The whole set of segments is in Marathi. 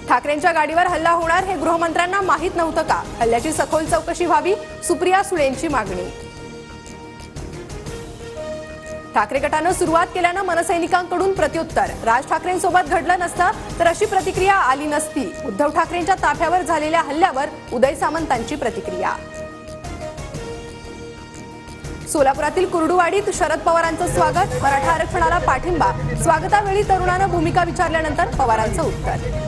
ठाकरेंच्या गाडीवर हल्ला होणार हे गृहमंत्र्यांना माहित नव्हतं का? हल्ल्याची सखोल चौकशी व्हावी, सुप्रिया सुळेंची मागणी। ठाकरे गटानं सुरुवात केल्यानं मनसैनिकांकडून प्रत्युत्तर। राज ठाकरेंसोबत घडलं नसतं तर अशी प्रतिक्रिया आली नसती। उद्धव ठाकरेंच्या ताफ्यावर झालेल्या हल्ल्यावर उदय सामंतांची प्रतिक्रिया। सोलापुरातील कुर्डुवाडीत शरद पवारांचं स्वागत। मराठा आरक्षणाला पाठिंबा। स्वागतावेळी तरुणानं भूमिका विचारल्यानंतर पवारांचं उत्तर।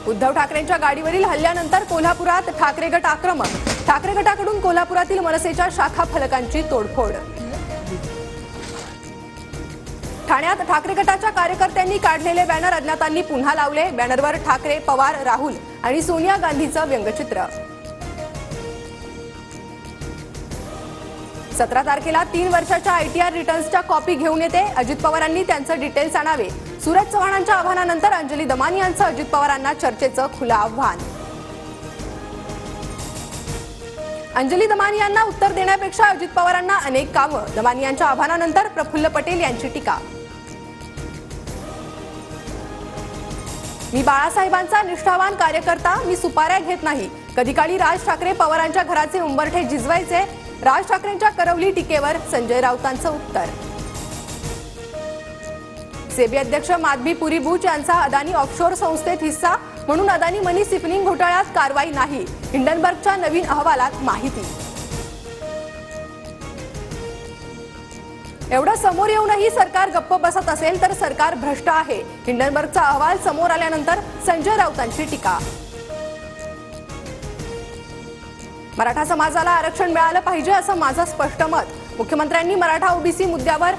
उद्धव ठाकरेंच्या गाडीवरील हल्ल्यानंतर कोल्हापुरात ठाकरे गट आक्रमक। ठाकरे गटाकडून कोल्हापुरातील मनसेच्या शाखा फलकांची तोडफोड। ठाण्यात ठाकरे गटाच्या कार्यकर्त्यांनी काढलेले बॅनर अज्ञातांनी पुन्हा लावले। बॅनरवर ठाकरे, पवार, राहुल आणि सोनिया गांधीचं व्यंगचित्र। 17 तारखेला 3 वर्षाच्या ITR रिटर्न्सच्या कॉपी घेऊन येते। अजित पवारांनी त्यांचं डिटेल्स आणावे। सूरज चव्हाणांच्या आव्हानानंतर अंजली दमानी यांचं अजित पवारांना चर्चेचं खुलं आव्हान। अंजली दमानी यांना उत्तर देण्यापेक्षा अजित पवारांना अनेक कामं। दमानी यांच्या आव्हानानंतर प्रफुल्ल पटेल यांची टीका। मी बाळासाहेबांचा निष्ठावान कार्यकर्ता, मी सुपाऱ्या घेत नाही। कधी काळी राज ठाकरे पवारांच्या घराचे उंबरठे झिजवायचे। राज ठाकरेंच्या करवली टीकेवर संजय राऊतांचं उत्तर। सेबी अध्यक्ष माधवी पुरी बुच यांचा अदानी ऑफशोर संस्थेत हिस्सा, म्हणून अदानी मनी सिपनिंग घोटाळ्यात कारवाई नाही। हिंडनबर्गच्या नवीन अहवालात माहिती। एवढं समोर येऊनही सरकार गप्प बसत असेल तर सरकार भ्रष्ट आहे। हिंडनबर्गचा अहवाल समोर आल्यानंतर संजय राऊतांची टीका। मराठा समाजाला आरक्षण मिळालं पाहिजे असं माझं स्पष्ट मत। मुख्यमंत्र्यांनी मराठा OBC मुद्द्यावर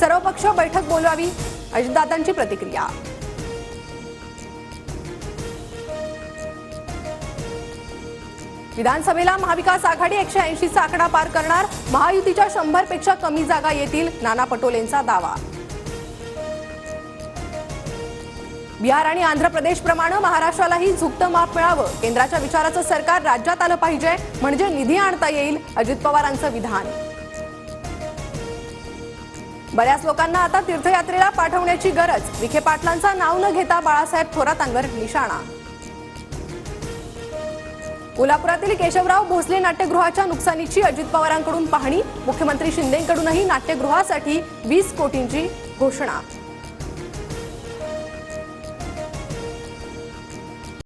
सर्वपक्ष बैठक बोलवावी, अजितदादांची प्रतिक्रिया। विधानसभेला महाविकास आघाडी 180चा आकडा पार करणार। महायुतीच्या 100 पेक्षा कमी जागा येतील, नाना पटोलेंचा दावा। बिहार आणि आंध्र प्रदेशप्रमाणे महाराष्ट्रालाही झुकतं माप मिळावं। केंद्राच्या विचाराचं सरकार राज्यात आलं पाहिजे, म्हणजे निधी आणता येईल, अजित पवारांचं विधान। बऱ्याच लोकांना आता तीर्थयात्रेला पाठवण्याची गरज। विखे पाटलांचं नाव न घेता बाळासाहेब थोरातांवर निशाणा। कोल्हापुरातील केशवराव भोसले नाट्यगृहाच्या नुकसानीची अजित पवारांकडून पाहणी। मुख्यमंत्री शिंदेंकडूनही नाट्यगृहासाठी 20 कोटींची घोषणा।